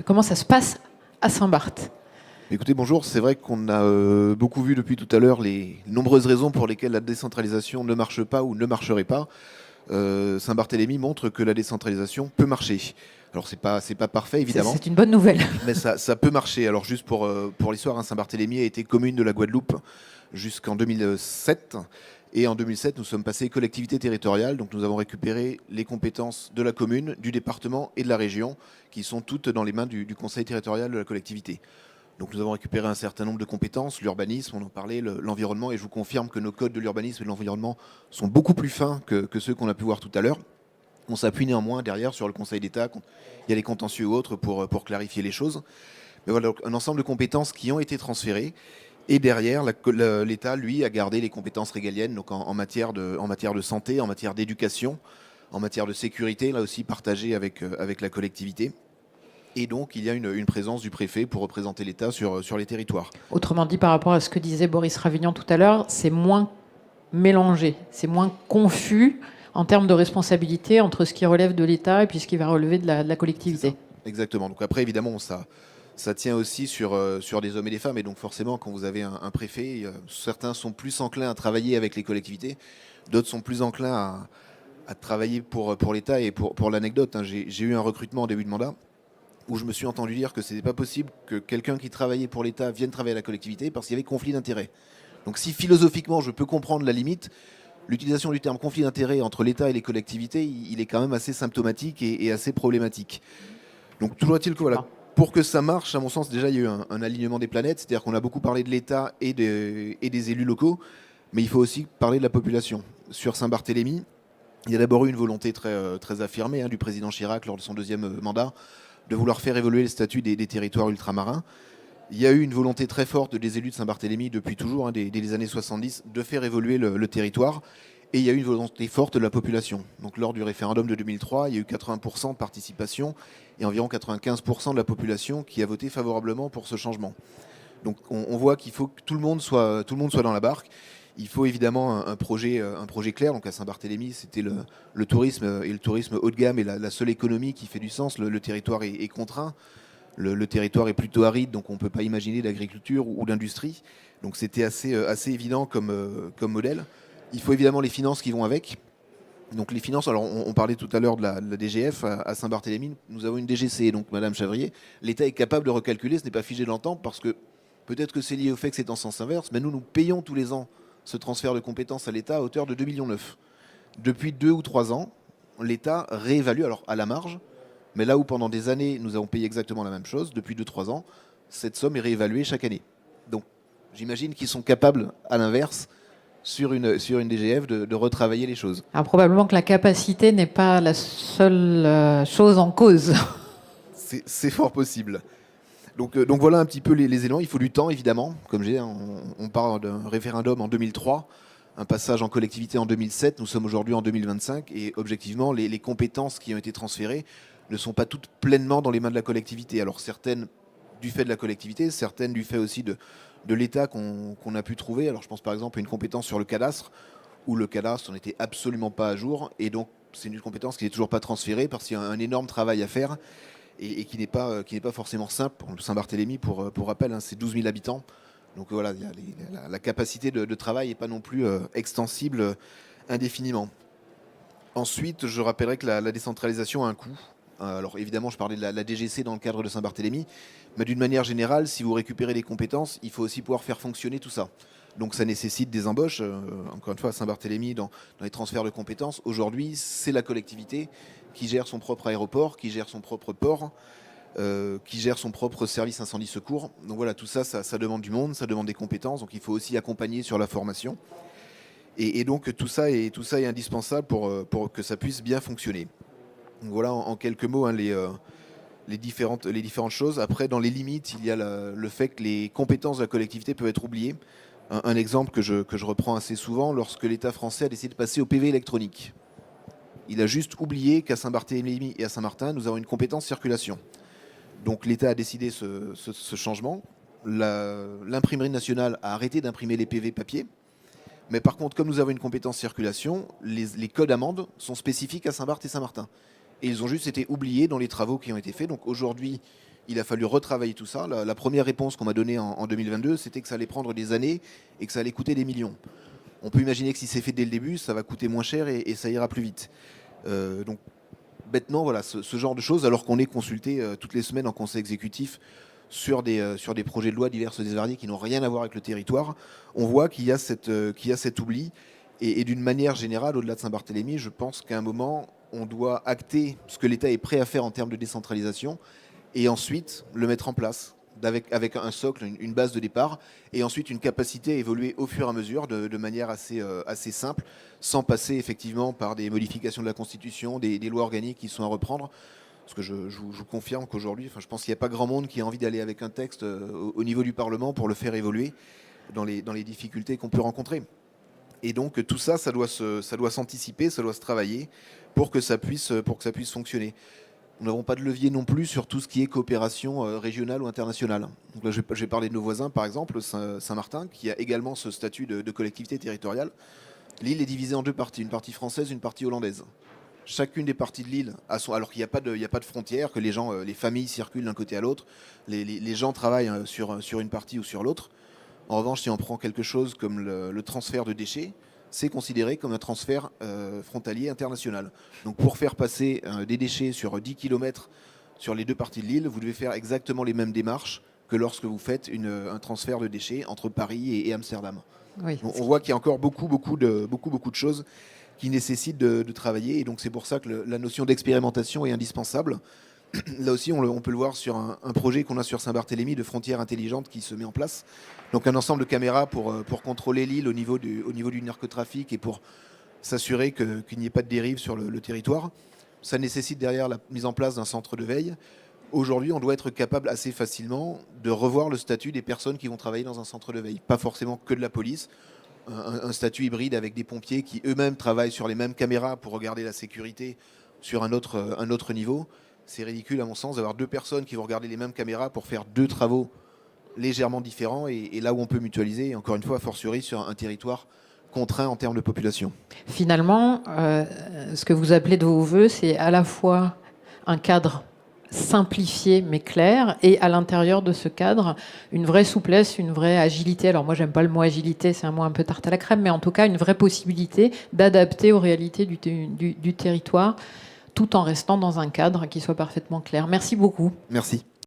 comment ça se passe à Saint-Barth. Écoutez, bonjour. C'est vrai qu'on a beaucoup vu depuis tout à l'heure les nombreuses raisons pour lesquelles la décentralisation ne marche pas ou ne marcherait pas. Saint-Barthélemy montre que la décentralisation peut marcher. Alors c'est pas parfait évidemment, C'est une bonne nouvelle. mais ça peut marcher. Alors juste pour l'histoire, hein, Saint-Barthélemy a été commune de la Guadeloupe jusqu'en 2007. Et en 2007, nous sommes passés collectivité territoriale. Donc nous avons récupéré les compétences de la commune, du département et de la région, qui sont toutes dans les mains du conseil territorial de la collectivité. Donc nous avons récupéré un certain nombre de compétences, l'urbanisme, on en parlait, l'environnement, et je vous confirme que nos codes de l'urbanisme et de l'environnement sont beaucoup plus fins que ceux qu'on a pu voir tout à l'heure. On s'appuie néanmoins derrière sur le Conseil d'État, quand il y a les contentieux ou autres, pour clarifier les choses. Mais voilà, donc, un ensemble de compétences qui ont été transférées, et derrière, l'État, lui, a gardé les compétences régaliennes, donc en matière de santé, en matière d'éducation, en matière de sécurité, là aussi partagées avec la collectivité. Et donc, il y a une présence du préfet pour représenter l'État sur les territoires. Autrement dit, par rapport à ce que disait Boris Ravignan tout à l'heure, c'est moins mélangé, c'est moins confus en termes de responsabilité entre ce qui relève de l'État et puis ce qui va relever de la collectivité. Exactement. Donc après, évidemment, ça tient aussi sur des hommes et des femmes. Et donc forcément, quand vous avez un préfet, certains sont plus enclins à travailler avec les collectivités, d'autres sont plus enclins à travailler pour l'État. Et pour l'anecdote, hein, j'ai eu un recrutement en début de mandat où je me suis entendu dire que ce n'était pas possible que quelqu'un qui travaillait pour l'État vienne travailler à la collectivité parce qu'il y avait conflit d'intérêts. Donc si philosophiquement je peux comprendre la limite, l'utilisation du terme conflit d'intérêts entre l'État et les collectivités, il est quand même assez symptomatique et assez problématique. Donc toujours est-il que voilà, pour que ça marche, à mon sens, déjà il y a eu un alignement des planètes, c'est-à-dire qu'on a beaucoup parlé de l'État et des élus locaux, mais il faut aussi parler de la population. Sur Saint-Barthélemy, il y a d'abord eu une volonté très affirmée, hein, du président Chirac lors de son deuxième mandat, de vouloir faire évoluer le statut des territoires ultramarins. Il y a eu une volonté très forte des élus de Saint-Barthélemy depuis toujours, hein, dès les années 70, de faire évoluer le territoire. Et il y a eu une volonté forte de la population. Donc lors du référendum de 2003, il y a eu 80% de participation et environ 95% de la population qui a voté favorablement pour ce changement. Donc on voit qu'il faut que tout le monde soit dans la barque. Il faut évidemment un projet clair. Donc à Saint-Barthélemy, c'était le tourisme et le tourisme haut de gamme et la seule économie qui fait du sens. Le territoire est contraint. Le territoire est plutôt aride, donc on ne peut pas imaginer d'agriculture ou d'industrie. Donc c'était assez évident comme modèle. Il faut évidemment les finances qui vont avec. Donc les finances, alors on parlait tout à l'heure de la DGF à Saint-Barthélemy. Nous avons une DGC, donc Madame Chavrier. L'État est capable de recalculer, ce n'est pas figé dans le temps, parce que peut-être que c'est lié au fait que c'est en sens inverse, mais nous payons tous les ans ce transfert de compétences à l'État à hauteur de 2,9 millions. Depuis 2 ou 3 ans, l'État réévalue, alors à la marge, mais là où pendant des années nous avons payé exactement la même chose, depuis 2-3 ans, cette somme est réévaluée chaque année. Donc j'imagine qu'ils sont capables, à l'inverse, sur une DGF, de retravailler les choses. Alors probablement que la capacité n'est pas la seule chose en cause. C'est fort possible. Donc voilà un petit peu les éléments. Il faut du temps, évidemment. Comme j'ai dit, on parle d'un référendum en 2003, un passage en collectivité en 2007. Nous sommes aujourd'hui en 2025. Et objectivement, les compétences qui ont été transférées ne sont pas toutes pleinement dans les mains de la collectivité. Alors certaines du fait de la collectivité, certaines du fait aussi de l'État qu'on a pu trouver. Alors je pense par exemple à une compétence sur le cadastre, où le cadastre n'était absolument pas à jour. Et donc c'est une compétence qui n'est toujours pas transférée parce qu'il y a un énorme travail à faire. Et qui n'est pas forcément simple. Pour Saint-Barthélemy, pour rappel, hein, c'est 12 000 habitants. Donc voilà, la capacité de travail n'est pas non plus extensible indéfiniment. Ensuite, je rappellerai que la décentralisation a un coût. Alors évidemment, je parlais de la DGC dans le cadre de Saint-Barthélemy, mais d'une manière générale, si vous récupérez des compétences, il faut aussi pouvoir faire fonctionner tout ça. Donc ça nécessite des embauches. Encore une fois, à Saint-Barthélemy, dans les transferts de compétences, aujourd'hui, c'est la collectivité qui gère son propre aéroport, qui gère son propre port, qui gère son propre service incendie-secours. Donc voilà, tout ça, ça demande du monde, ça demande des compétences, donc il faut aussi accompagner sur la formation. Et donc tout ça est indispensable pour que ça puisse bien fonctionner. Donc voilà en quelques mots, hein, les différentes choses. Après, dans les limites, il y a le fait que les compétences de la collectivité peuvent être oubliées. Un exemple que je reprends assez souvent, lorsque l'État français a décidé de passer au PV électronique. Il a juste oublié qu'à Saint-Barthélemy et à Saint-Martin, nous avons une compétence circulation. Donc l'État a décidé ce changement. L'imprimerie nationale a arrêté d'imprimer les PV papier. Mais par contre, comme nous avons une compétence circulation, les codes amendes sont spécifiques à Saint-Barth et Saint-Martin. et ils ont juste été oubliés dans les travaux qui ont été faits. Donc aujourd'hui, il a fallu retravailler tout ça. La première réponse qu'on m'a donnée en 2022, c'était que ça allait prendre des années et que ça allait coûter des millions. On peut imaginer que si c'est fait dès le début, ça va coûter moins cher et ça ira plus vite. Donc bêtement, voilà, ce genre de choses, alors qu'on est consulté toutes les semaines en conseil exécutif sur des projets de loi divers et variés qui n'ont rien à voir avec le territoire, on voit qu'il y a cet oubli. Et d'une manière générale, au-delà de Saint-Barthélemy, je pense qu'à un moment, on doit acter ce que l'État est prêt à faire en termes de décentralisation et ensuite le mettre en place avec un socle, une base de départ, et ensuite une capacité à évoluer au fur et à mesure de manière assez simple, sans passer effectivement par des modifications de la Constitution, des lois organiques qui sont à reprendre. Parce que je vous confirme qu'aujourd'hui, je pense qu'il n'y a pas grand monde qui a envie d'aller avec un texte au niveau du Parlement pour le faire évoluer dans les difficultés qu'on peut rencontrer. Et donc tout ça, ça doit s'anticiper, ça doit se travailler pour que ça puisse fonctionner. Nous n'avons pas de levier non plus sur tout ce qui est coopération régionale ou internationale. Donc là, je vais parler de nos voisins, par exemple, Saint-Martin, qui a également ce statut de collectivité territoriale. L'île est divisée en deux parties, une partie française, une partie hollandaise. Chacune des parties de l'île a son... Alors qu'il n'y a pas de frontière, que les familles circulent d'un côté à l'autre, les gens travaillent sur une partie ou sur l'autre. En revanche, si on prend quelque chose comme le transfert de déchets, c'est considéré comme un transfert frontalier international. Donc pour faire passer des déchets sur 10 km sur les deux parties de l'île, vous devez faire exactement les mêmes démarches que lorsque vous faites un transfert de déchets entre Paris et Amsterdam. Oui. On voit qu'il y a encore beaucoup de choses qui nécessitent de travailler, et donc c'est pour ça que la notion d'expérimentation est indispensable. Là aussi, on peut le voir sur un projet qu'on a sur Saint-Barthélemy de frontières intelligentes qui se met en place. Donc un ensemble de caméras pour contrôler l'île au niveau du narcotrafic et pour s'assurer qu'il n'y ait pas de dérive sur le territoire. Ça nécessite derrière la mise en place d'un centre de veille. Aujourd'hui, on doit être capable assez facilement de revoir le statut des personnes qui vont travailler dans un centre de veille. Pas forcément que de la police. Un statut hybride avec des pompiers qui eux-mêmes travaillent sur les mêmes caméras pour regarder la sécurité sur un autre niveau. C'est ridicule à mon sens d'avoir deux personnes qui vont regarder les mêmes caméras pour faire deux travaux légèrement différents et là où on peut mutualiser, et encore une fois, a fortiori sur un territoire contraint en termes de population. Finalement, ce que vous appelez de vos voeux, c'est à la fois un cadre simplifié mais clair, et à l'intérieur de ce cadre, une vraie souplesse, une vraie agilité. Alors moi, j'aime pas le mot agilité, c'est un mot un peu tarte à la crème, mais en tout cas, une vraie possibilité d'adapter aux réalités du territoire, tout en restant dans un cadre qui soit parfaitement clair. Merci beaucoup. Merci.